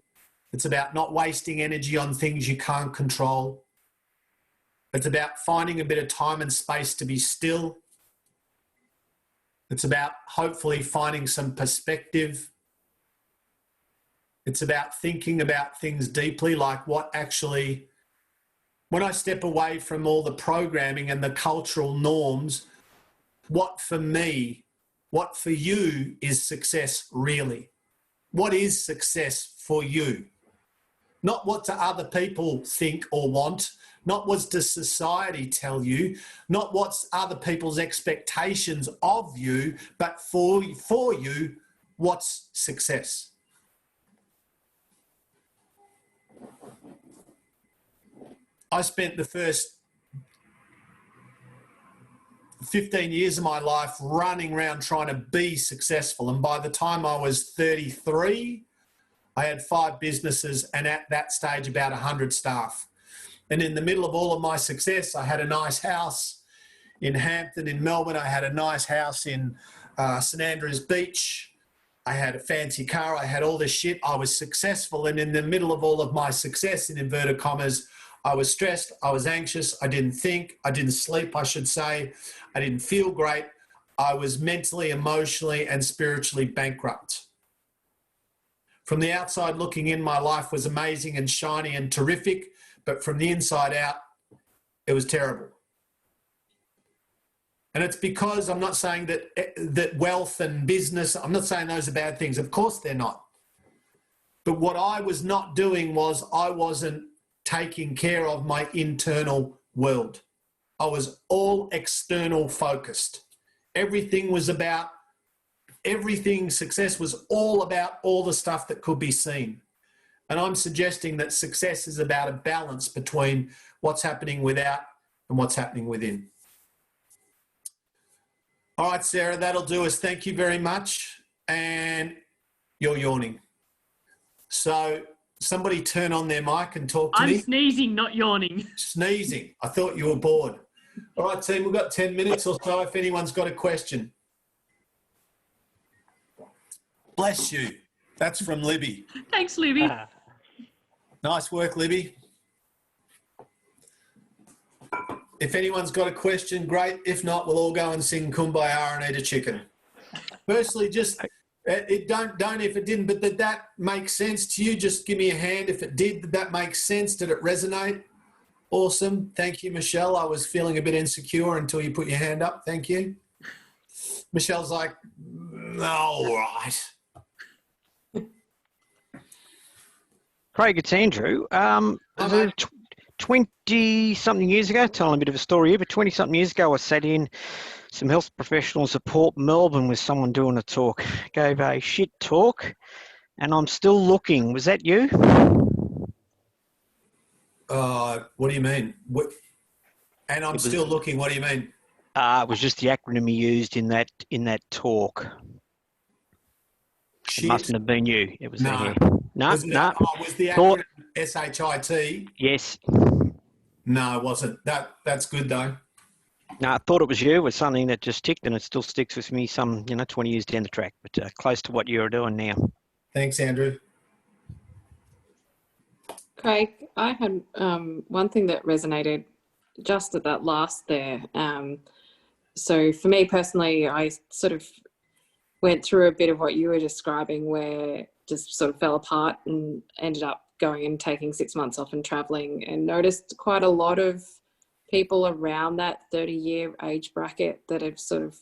It's about not wasting energy on things you can't control. It's about finding a bit of time and space to be still. It's about hopefully finding some perspective. It's about thinking about things deeply, like what actually, when I step away from all the programming and the cultural norms, what for me, what for you is success really? What is success for you? Not what do other people think or want, not what does society tell you, not what's other people's expectations of you, but for you, what's success. I spent the first 15 years of my life running around trying to be successful. And by the time I was 33, I had 5 businesses and at that stage about 100 staff. And in the middle of all of my success, I had a nice house in Hampton in Melbourne. I had a nice house in St Andrews Beach. I had a fancy car. I had all this shit. I was successful. And in the middle of all of my success, in inverted commas, I was stressed. I was anxious. I didn't think. I didn't sleep, I should say. I didn't feel great. I was mentally, emotionally, and spiritually bankrupt. From the outside looking in, my life was amazing and shiny and terrific. But from the inside out, it was terrible. And it's because I'm not saying that wealth and business, I'm not saying those are bad things. Of course they're not. But what I was not doing was I wasn't taking care of my internal world. I was all external focused. Everything, success was all about all the stuff that could be seen. And I'm suggesting that success is about a balance between what's happening without and what's happening within. All right, Sarah, that'll do us. Thank you very much. And you're yawning. So somebody turn on their mic and talk to me. I'm sneezing, not yawning. Sneezing. I thought you were bored. All right, team, we've got 10 minutes or so if anyone's got a question. Bless you. That's from Libby. Thanks, Libby. Nice work, Libby. If anyone's got a question, great. If not, we'll all go and sing Kumbaya and eat a chicken. Firstly, just don't if it didn't, but did that make sense to you? Just give me a hand if it did. Did that make sense? Did it resonate? Awesome. Thank you, Michelle. I was feeling a bit insecure until you put your hand up. Thank you. Michelle's like, all right. Craig, it's Andrew. 20-something years ago, telling a bit of a story here, but 20-something years ago, I sat in some health professionals at Port Melbourne with someone doing a talk. Gave a shit talk, and I'm still looking. Was that you? What do you mean? And I'm still looking. What do you mean? It was just the acronym he used in that talk. Shit. It mustn't have been you. It was No. No. Was the acronym SHIT? Yes. No, it wasn't. That's good though. No, I thought it was you. It was something that just ticked, and it still sticks with me 20 years down the track, but close to what you're doing now. Thanks, Andrew. Craig, I had one thing that resonated just at that last there. So for me personally, I sort of went through a bit of what you were describing, where just sort of fell apart and ended up going and taking 6 months off and traveling, and noticed quite a lot of people around that 30-year age bracket that have sort of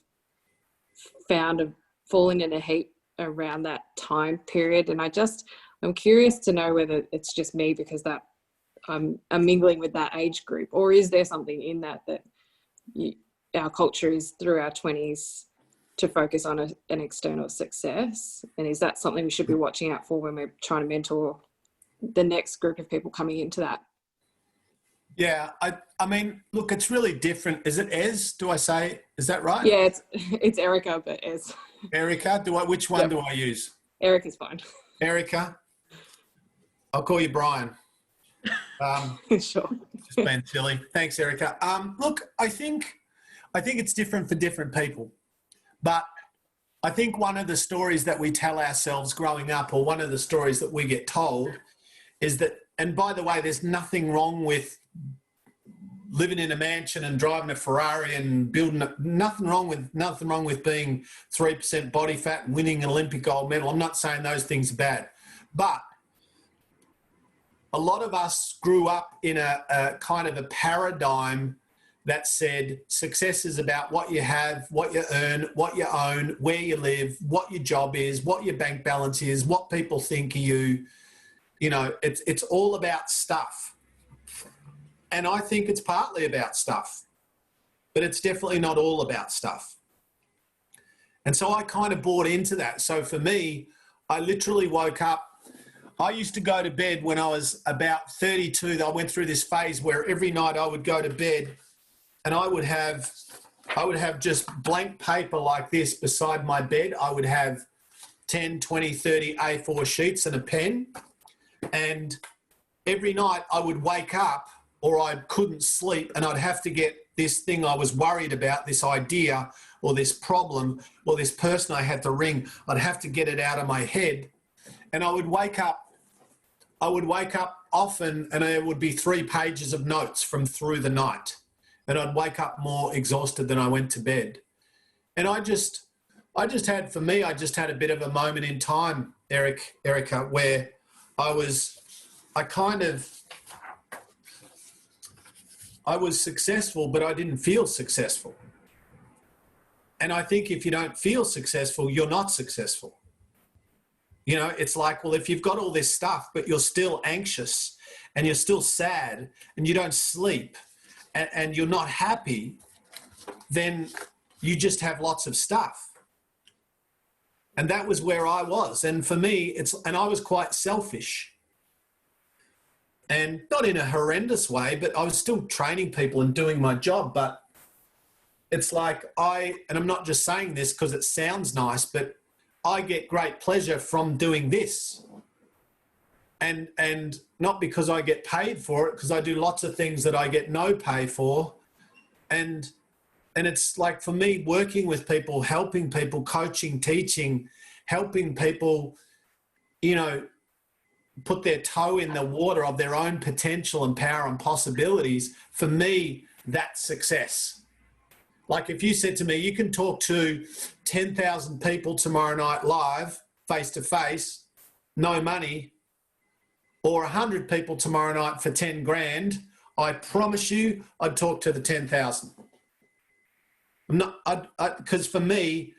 fallen in a heap around that time period. And I'm curious to know whether it's just me because that I'm mingling with that age group, or is there something in that our culture is through our 20s to focus on an external success? And is that something we should be watching out for when we're trying to mentor the next group of people coming into that? Yeah, I mean, look, it's really different. Is it Ez? Do I say? Is that right? Yeah, it's Erica, but Ez. Erica. Which one do I use? Erica's fine. Erica. I'll call you Brian. Sure. Just being silly. Thanks, Erica. Look, I think it's different for different people, but I think one of the stories that we tell ourselves growing up, or one of the stories that we get told, is that. And by the way, there's nothing wrong with living in a mansion and driving a Ferrari and nothing wrong with being 3% body fat and winning an Olympic gold medal. I'm not saying those things are bad, but a lot of us grew up in a kind of a paradigm that said success is about what you have, what you earn, what you own, where you live, what your job is, what your bank balance is, what people think of you. You know, it's all about stuff. And I think it's partly about stuff, but it's definitely not all about stuff. And so I kind of bought into that. So for me, I literally woke up. I used to go to bed when I was about 32. I went through this phase where every night I would go to bed and I would have just blank paper like this beside my bed. I would have 10, 20, 30 A4 sheets and a pen. And every night I would wake up or I couldn't sleep and I'd have to get this thing I was worried about, this idea or this problem or this person I had to ring. I'd have to get it out of my head. And I would wake up often and there would be 3 pages of notes from through the night. And I'd wake up more exhausted than I went to bed. And I just had a bit of a moment in time, Erica, where I was successful, but I didn't feel successful. And I think if you don't feel successful, you're not successful. You know, it's like, well, if you've got all this stuff, but you're still anxious and you're still sad and you don't sleep and you're not happy, then you just have lots of stuff. And that was where I was. And for me, and I was quite selfish. And not in a horrendous way, but I was still training people and doing my job. But it's like and I'm not just saying this because it sounds nice, but I get great pleasure from doing this. And not because I get paid for it, because I do lots of things that I get no pay for. And it's like, for me, working with people, helping people, coaching, teaching, helping people, you know, put their toe in the water of their own potential and power and possibilities, for me, that's success. Like if you said to me, you can talk to 10,000 people tomorrow night live, face to face, no money, or 100 people tomorrow night for 10 grand, I promise you I'd talk to the 10,000. Because for me,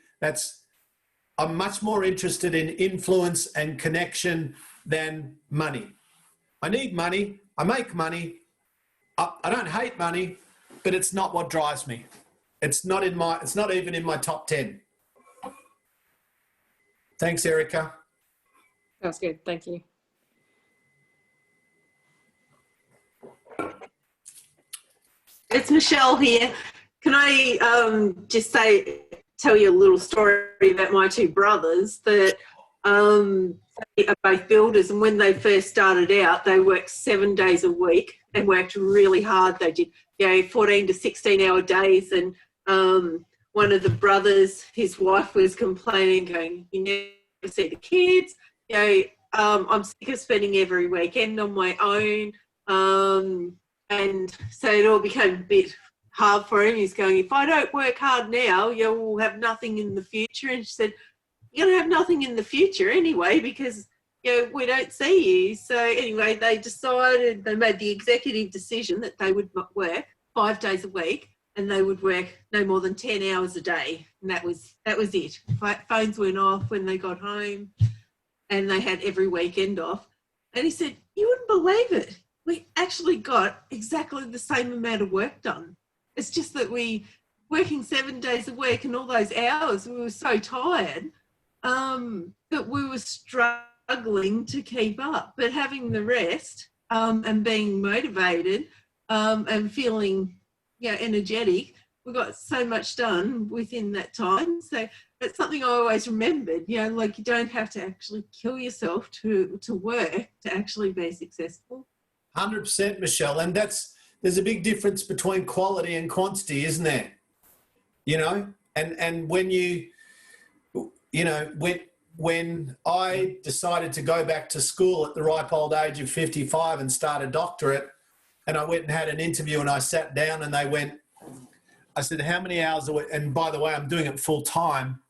I'm much more interested in influence and connection than money. I need money. I make money. I don't hate money, but it's not what drives me. It's not even in my top 10. Thanks, Erica. That's good. Thank you. It's Michelle here. Can I just tell you a little story about my 2 brothers that they are both builders, and when they first started out, they worked 7 days a week and worked really hard. They did 14 to 16-hour days, and one of the brothers, his wife was complaining, going, "You never see the kids. I'm sick of spending every weekend on my own." And so it all became a bit hard for him. He's going, "If I don't work hard now, you'll have nothing in the future." And she said, "You're going to have nothing in the future anyway, because we don't see you." So anyway, they made the executive decision that they would not work 5 days a week, and they would work no more than 10 hours a day. And that was it. Phones went off when they got home, and they had every weekend off. And he said, "You wouldn't believe it. We actually got exactly the same amount of work done. It's just that working 7 days a week and all those hours, we were so tired that we were struggling to keep up. But having the rest and being motivated and feeling energetic, we got so much done within that time." So that's something I always remembered, like you don't have to actually kill yourself to work to actually be successful. 100%, Michelle. And there's a big difference between quality and quantity, isn't there? And when I decided to go back to school at the ripe old age of 55 and start a doctorate, and I went and had an interview and I sat down and I said, "How many hours a week?" And by the way, I'm doing it full time.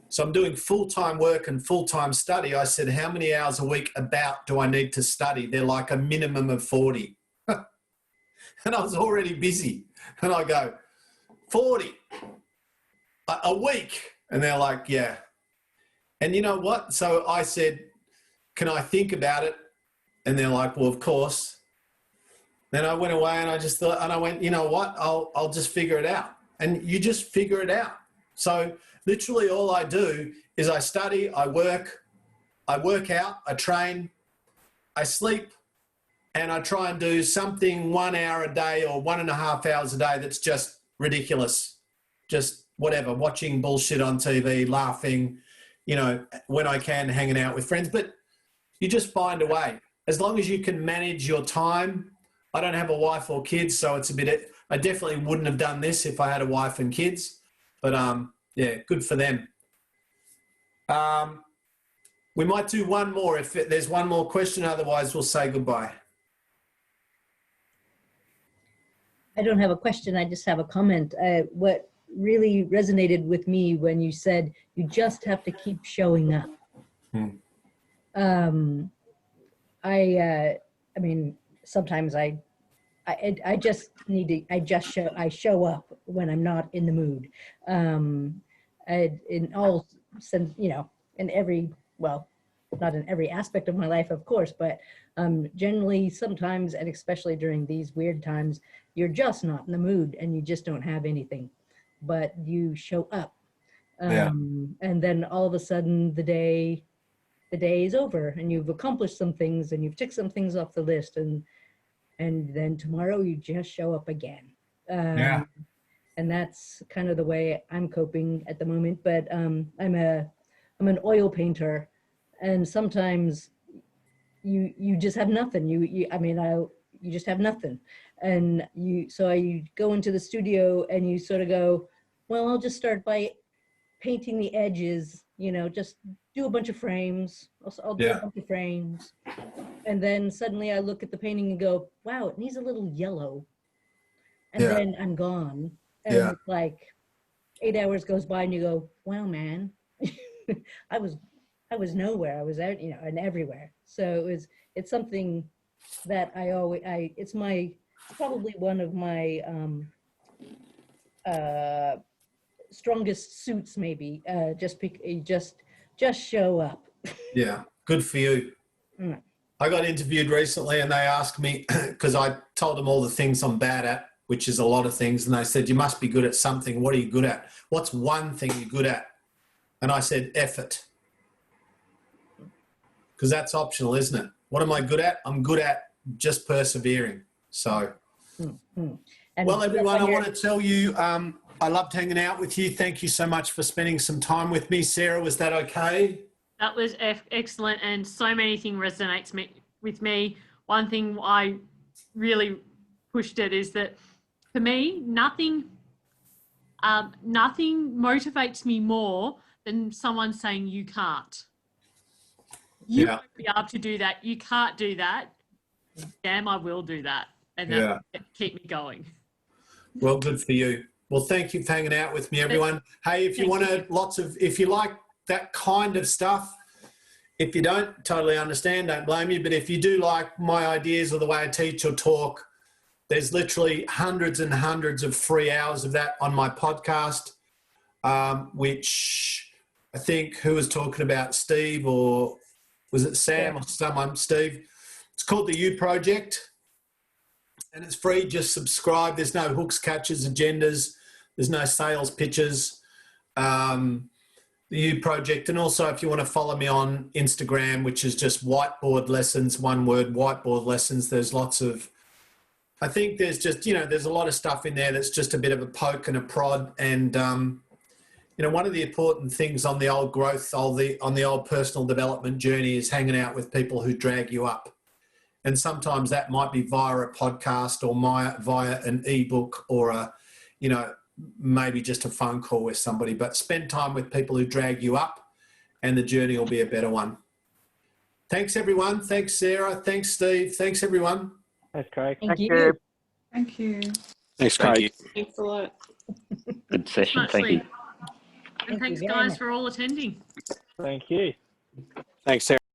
So I'm doing full-time work and full-time study. I said, "How many hours a week about do I need to study?" They're like, "A minimum of 40. And I was already busy. And I go, 40 a week? And they're like, "Yeah." And you know what? So I said, "Can I think about it?" And they're like, well, of course. Then I went away and I just thought, and I went, you know what? I'll just figure it out. And you just figure it out. So literally all I do is I study, I work out, I train, I sleep, and I try and do something 1 hour a day or 1.5 hours a day that's just ridiculous. Just whatever, watching bullshit on TV, laughing, you know, when I can, hanging out with friends. But you just find a way. As long as you can manage your time. I don't have a wife or kids, so it's a bit, I definitely wouldn't have done this if I had a wife and kids. But yeah, good for them. We might do one more if there's one more question, otherwise we'll say goodbye. I don't have a question, I just have a comment. What really resonated with me when you said you just have to keep showing up. I mean, sometimes I just need to, I show up when I'm not in the mood. In all sense, you know, in every, well, not in every aspect of my life, of course, but generally sometimes, and especially during these weird times, you're just not in the mood and you just don't have anything, but you show up. And then all of a sudden the day is over and you've accomplished some things and you've ticked some things off the list, and then tomorrow you just show up again. And that's kind of the way I'm coping at the moment. But I'm an oil painter, and sometimes you just have nothing. You just have nothing, and so you go into the studio and you sort of go, well, I'll just start by painting the edges, you know, just do a bunch of frames. I'll do a bunch of frames. And then suddenly I look at the painting and go, wow, it needs a little yellow. And then I'm gone. And it's like 8 hours goes by and you go, wow, man, I was nowhere. I was out, you know, and everywhere. So it's something that it's probably one of my strongest suits, maybe. Just show up. Yeah, good for you. I got interviewed recently and they asked me, because I told them all the things I'm bad at, which is a lot of things. And they said, you must be good at something. What are you good at? What's one thing you're good at? And I said, effort. Because that's optional, isn't it? What am I good at? I'm good at just persevering. So, well, everyone, I want to tell you, I loved hanging out with you. Thank you so much for spending some time with me. Sarah, was that okay? That was excellent, and so many things resonates with me. One thing I really pushed it is that for me, nothing motivates me more than someone saying you can't. You won't be able to do that. You can't do that. Damn, I will do that, and that keep me going. Well, good for you. Well, thank you for hanging out with me, everyone. Hey, if you want if you like that kind of stuff, if you don't, totally understand, don't blame you. But if you do like my ideas or the way I teach or talk, there's literally hundreds and hundreds of free hours of that on my podcast, which I think, who was talking about, Steve, or was it Sam or someone, Steve? It's called the U Project. And it's free, just subscribe. There's no hooks, catches, agendas. There's no sales pitches. The U Project. And also if you want to follow me on Instagram, which is just Whiteboard Lessons, one word, Whiteboard Lessons. There's lots of, I think there's just, you know, there's a lot of stuff in there that's just a bit of a poke and a prod. And, you know, one of the important things on the old growth, on the old personal development journey is hanging out with people who drag you up. And sometimes that might be via a podcast or via an ebook or a, you know, maybe just a phone call with somebody. But spend time with people who drag you up and the journey will be a better one. Thanks, everyone. Thanks, Sarah. Thanks, Steve. Thanks, everyone. Thanks, Craig. Thank you. Thank you. Thanks, Craig. Thanks a lot. Good session. Much, Thank you. And thanks, you very guys, much. for all attending. Thank you. Thanks, Sarah.